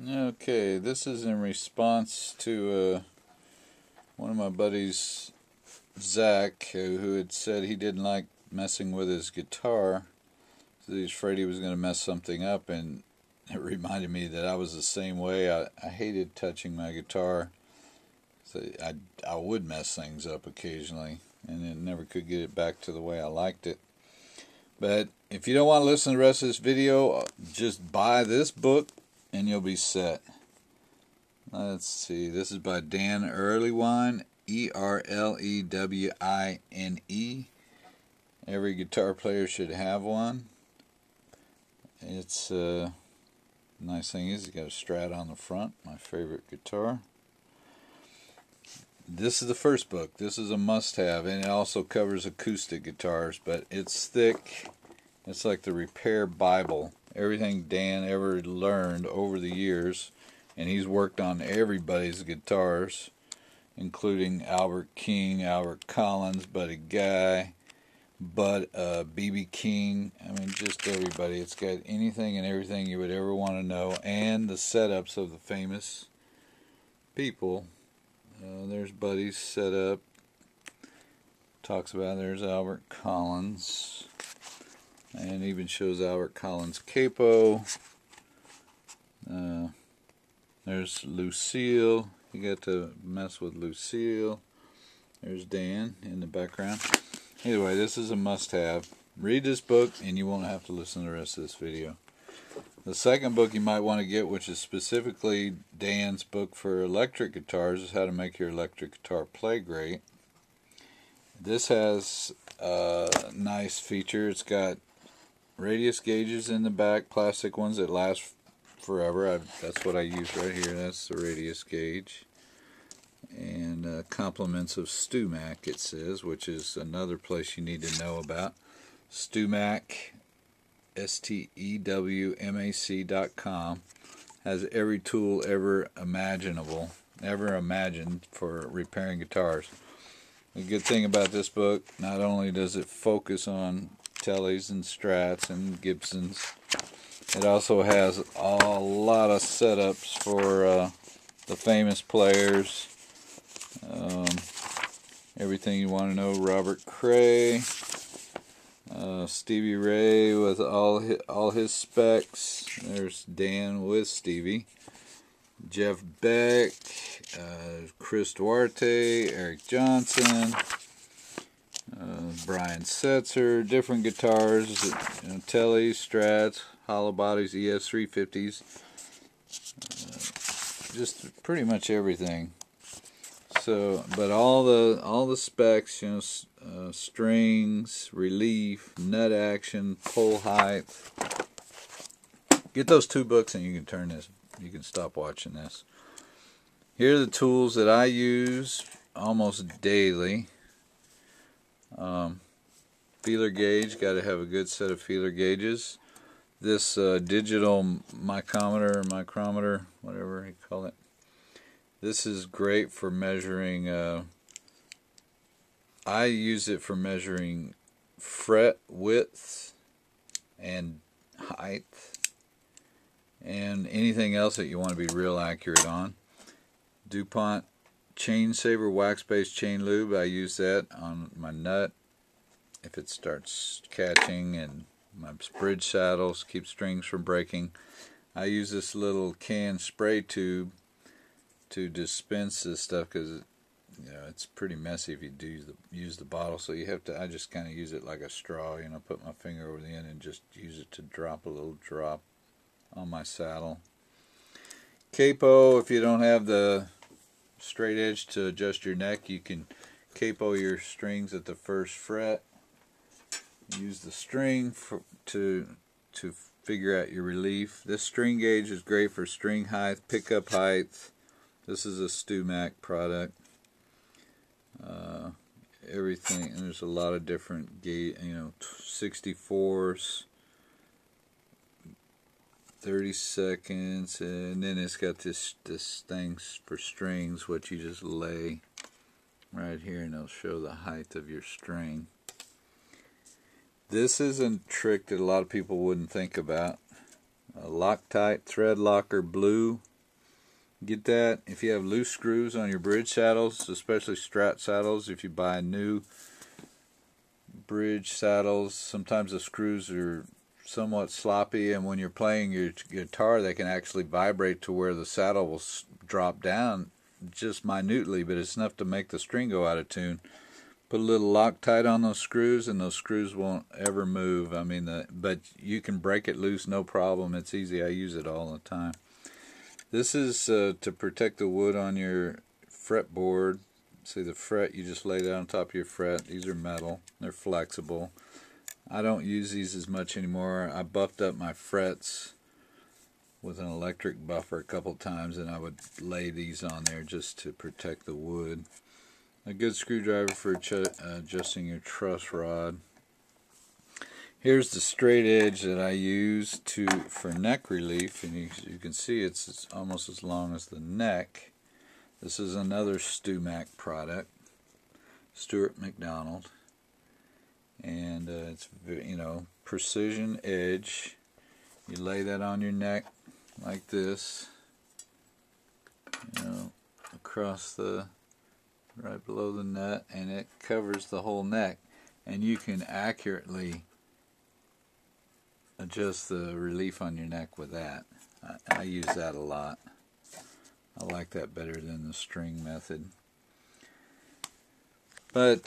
Okay, this is in response to one of my buddies, Zach, who had said he didn't like messing with his guitar. So he was afraid he was going to mess something up, and it reminded me that I was the same way. I hated touching my guitar. So I would mess things up occasionally, and then never could get it back to the way I liked it. But if you don't want to listen to the rest of this video, just buy this book and you'll be set. Let's see, this is by Dan Erlewine, E-R-L-E-W-I-N-E. Every guitar player should have one. It's nice thing is it's got a Strat on the front, my favorite guitar. This is the first book. This is a must-have, and it also covers acoustic guitars, but it's thick. It's like the repair Bible. Everything Dan ever learned over the years, and he's worked on everybody's guitars, including Albert King, Albert Collins, Buddy Guy, B.B. King. I mean, just everybody. It's got anything and everything you would ever want to know, and the setups of the famous people. There's Buddy's setup. Talks about there's Albert Collins. And even shows Albert Collins' capo. There's Lucille. You got to mess with Lucille. There's Dan in the background. Anyway, this is a must-have. Read this book and you won't have to listen to the rest of this video. The second book you might want to get, which is specifically Dan's book for electric guitars, is How to Make Your Electric Guitar Play Great. This has a nice feature. It's got radius gauges in the back, plastic ones that last forever. That's what I use right here. That's the radius gauge. And compliments of StewMac, it says, which is another place you need to know about. StewMac, STEWMAC.com, has every tool ever imagined for repairing guitars. The good thing about this book, not only does it focus on Tellys and Strats and Gibsons, it also has a lot of setups for the famous players. Everything you want to know. Robert Cray, Stevie Ray with all his specs. There's Dan with Stevie. Jeff Beck, Chris Duarte, Eric Johnson, Brian Setzer, different guitars, Tellys, Strats, hollow bodies, ES350s, just pretty much everything. So, but all the specs, strings, relief, nut action, pull height. Get those two books and you can turn this. You can stop watching this. Here are the tools that I use almost daily. Feeler gauge, got to have a good set of feeler gauges. This digital micrometer, whatever you call it. This is great for measuring, I use it for measuring fret width and height and anything else that you want to be real accurate on. DuPont Chain Saver wax-based chain lube, I use that on my nut if it starts catching, and my bridge saddles, keep strings from breaking. I use this little can spray tube to dispense this stuff because it's pretty messy if you do use the bottle, so you have to, I just kind of use it like a straw, put my finger over the end and just use it to drop a little drop on my saddle. Capo, if you don't have the straight edge to adjust your neck, you can capo your strings at the first fret. Use the string to figure out your relief. This string gauge is great for string height, pickup height. This is a StewMac product. Everything, and there's a lot of different gauge, 64s, 30 seconds, and then it's got this thing for strings, which you just lay right here, and it'll show the height of your string. This is a trick that a lot of people wouldn't think about. a Locktite Thread Locker blue. Get that. If you have loose screws on your bridge saddles, especially Strat saddles, if you buy new bridge saddles, sometimes the screws are somewhat sloppy, and when you're playing your guitar, they can actually vibrate to where the saddle will drop down just minutely, but it's enough to make the string go out of tune. Put a little Loctite on those screws, and those screws won't ever move. I mean, but you can break it loose, no problem. It's easy. I use it all the time. This is to protect the wood on your fretboard. See the fret, you just lay it on top of your fret. These are metal. They're flexible. I don't use these as much anymore. I buffed up my frets with an electric buffer a couple times, and I would lay these on there just to protect the wood. A good screwdriver for adjusting your truss rod. Here's the straight edge that I use for neck relief, and you can see it's almost as long as the neck. This is another StewMac product, Stuart McDonald, and it's, you know, precision edge. You lay that on your neck like this, you know, across right below the nut, and it covers the whole neck, and you can accurately adjust the relief on your neck with that. I use that a lot. I like that better than the string method. But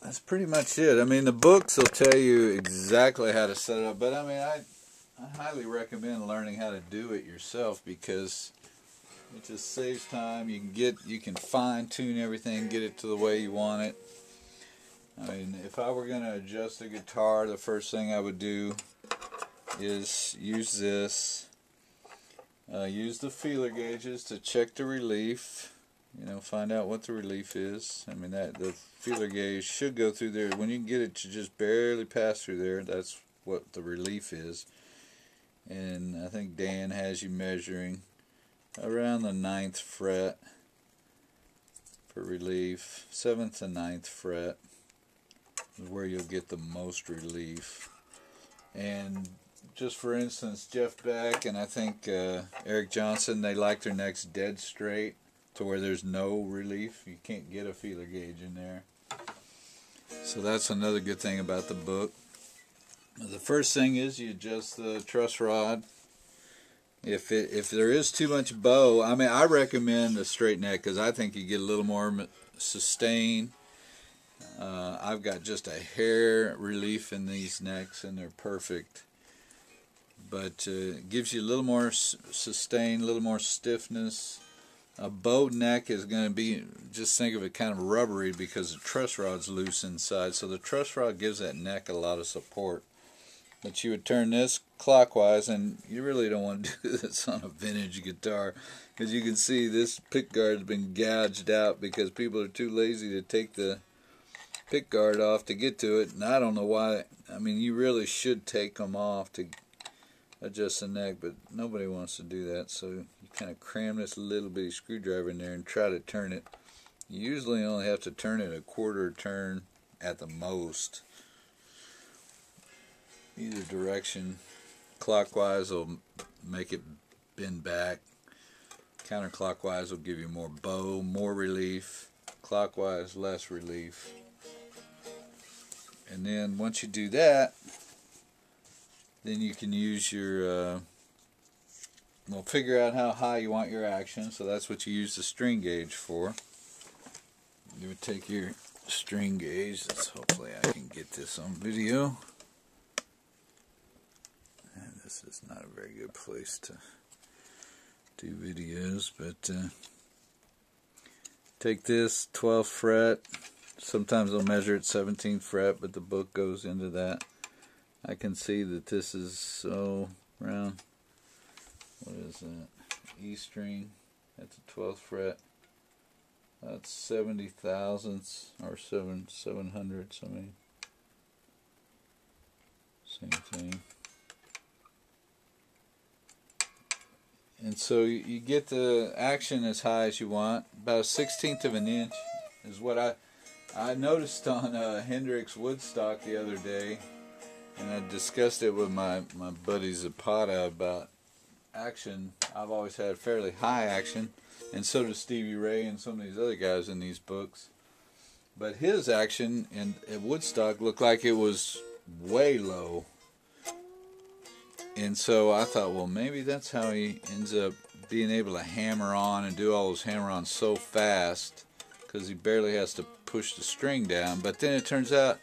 that's pretty much it. I mean, the books will tell you exactly how to set it up, but I mean, I highly recommend learning how to do it yourself, because it just saves time. You can fine tune everything, get it to the way you want it. I mean, if I were going to adjust a guitar, the first thing I would do is use this. Use the feeler gauges to check the relief. You know, find out what the relief is. I mean, the feeler gauge should go through there. When you can get it to just barely pass through there, that's what the relief is. And I think Dan has you measuring around the 9th fret for relief. 7th to 9th fret is where you'll get the most relief. And just for instance, Jeff Beck and I think Eric Johnson, they like their necks dead straight to where there's no relief. You can't get a feeler gauge in there. So that's another good thing about the book. The first thing is you adjust the truss rod. If there is too much bow, I mean, I recommend a straight neck because I think you get a little more sustain. I've got just a hair relief in these necks, and they're perfect. But it gives you a little more sustain, a little more stiffness. A bow neck is going to be, just think of it kind of rubbery because the truss rod's loose inside. So the truss rod gives that neck a lot of support. But you would turn this clockwise, and you really don't want to do this on a vintage guitar, because you can see this pick guard's been gouged out because people are too lazy to take the pick guard off to get to it, and I don't know why. I mean, you really should take them off to adjust the neck, but nobody wants to do that, so you kind of cram this little bitty screwdriver in there and try to turn it. You usually only have to turn it a quarter turn at the most. Either direction. Clockwise will make it bend back. Counterclockwise will give you more bow, more relief. Clockwise, less relief. And then once you do that, then you can use your, well, figure out how high you want your action. So that's what you use the string gauge for. You would take your string gauge. Hopefully I can get this on video. And this is not a very good place to do videos, but take this 12th fret. Sometimes they'll measure it 17th fret, but the book goes into that. I can see that this is so around, what is that, E string, that's a 12th fret. That's 70 thousandths, or 7 hundredths, I mean, same thing. And so you get the action as high as you want. About a 1/16 of an inch is what I noticed on Hendrix Woodstock the other day. and I discussed it with my buddy Zapata about action. I've always had fairly high action, and so does Stevie Ray and some of these other guys in these books. But his action at Woodstock looked like it was way low. And so I thought, well, maybe that's how he ends up being able to hammer on and do all those hammer-ons so fast, because he barely has to push the string down. But then it turns out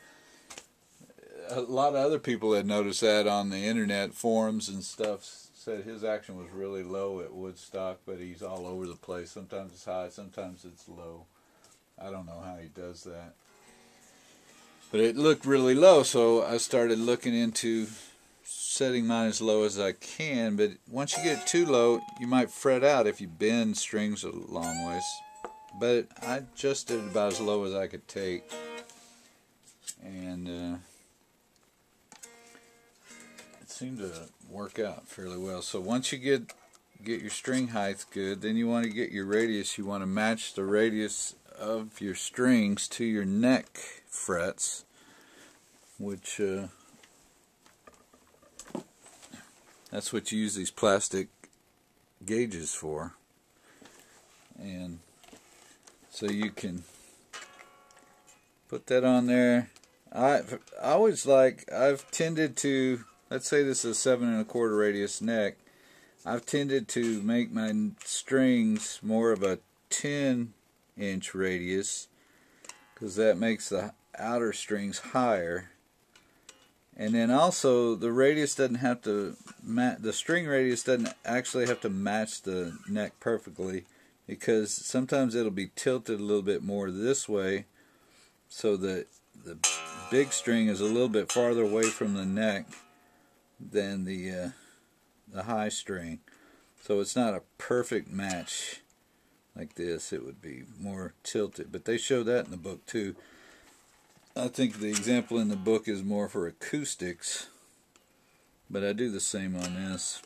a lot of other people had noticed that on the internet forums and stuff, said his action was really low at Woodstock, but he's all over the place. Sometimes it's high, sometimes it's low. I don't know how he does that. But it looked really low, so I started looking into setting mine as low as I can. But once you get it too low, you might fret out if you bend strings a long ways. But I adjusted it about as low as I could take. And it seemed to work out fairly well. So once you get your string height good, then you want to get your radius. You want to match the radius of your strings to your neck frets, which that's what you use these plastic gauges for. And so you can put that on there. I've tended to, let's say this is a 7 1/4 radius neck. I've tended to make my strings more of a 10-inch radius, because that makes the outer strings higher. And then also the radius doesn't have to the string radius doesn't actually have to match the neck perfectly, because sometimes it'll be tilted a little bit more this way, so that the big string is a little bit farther away from the neck than the high string. So it's not a perfect match like this. It would be more tilted, but they show that in the book too. I think the example in the book is more for acoustics, but I do the same on this.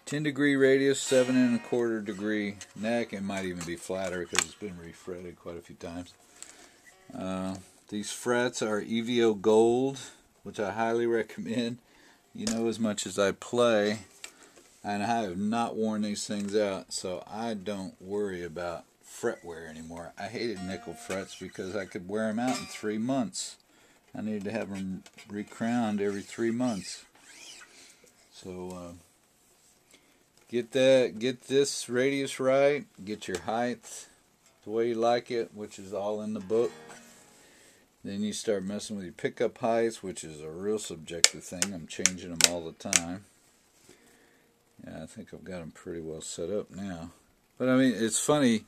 10-degree radius, 7 1/4 degree neck. It might even be flatter because it's been refretted quite a few times. These frets are EVO Gold, which I highly recommend. You know, as much as I play, and I have not worn these things out, so I don't worry about fret wear anymore. I hated nickel frets because I could wear them out in 3 months. I needed to have them recrowned every 3 months. So get this radius right, get your height the way you like it, which is all in the book. Then you start messing with your pickup heights, which is a real subjective thing. I'm changing them all the time. Yeah, I think I've got them pretty well set up now. But I mean, it's funny.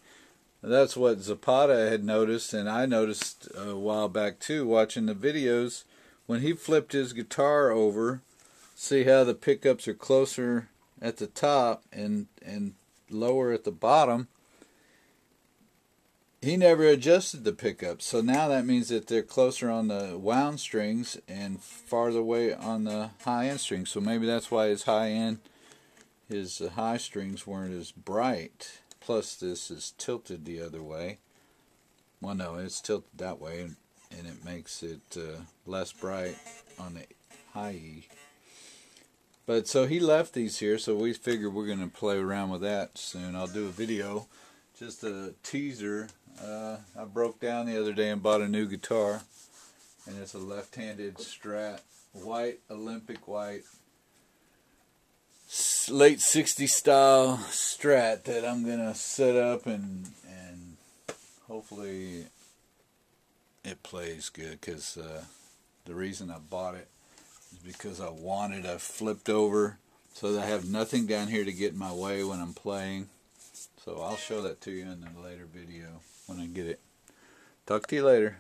That's what Zapata had noticed, and I noticed a while back too, watching the videos. When he flipped his guitar over, see how the pickups are closer at the top and lower at the bottom. He never adjusted the pickups, so now that means that they're closer on the wound strings and farther away on the high end strings. So maybe that's why his high strings weren't as bright. Plus, this is tilted the other way. Well, no, it's tilted that way, and it makes it less bright on the high E. But so he left these here, so we figured we're going to play around with that soon. I'll do a video, just a teaser. I broke down the other day and bought a new guitar, and it's a left-handed Strat, white, Olympic white, late 60s style Strat that I'm going to set up, and hopefully it plays good, because the reason I bought it is because I wanted a flipped over so that I have nothing down here to get in my way when I'm playing. So I'll show that to you in a later video when I get it. Talk to you later.